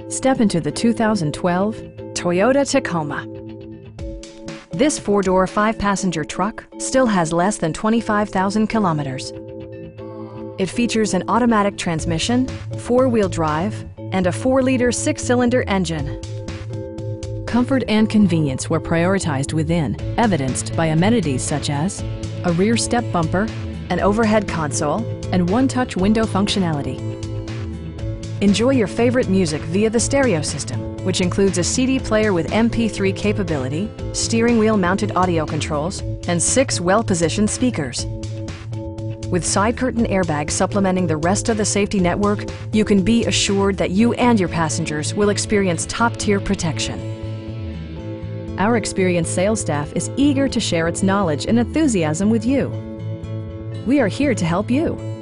Step into the 2012 Toyota Tacoma. This four-door, five-passenger truck still has less than 25,000 kilometers. It features an automatic transmission, four-wheel drive, and a 4-liter six-cylinder engine. Comfort and convenience were prioritized within, evidenced by amenities such as a rear step bumper, an overhead console, and one-touch window functionality. Enjoy your favorite music via the stereo system, which includes a CD player with MP3 capability, steering wheel mounted audio controls, and 6 well-positioned speakers. With side curtain airbags supplementing the rest of the safety network, you can be assured that you and your passengers will experience top-tier protection. Our experienced sales staff is eager to share its knowledge and enthusiasm with you. We are here to help you.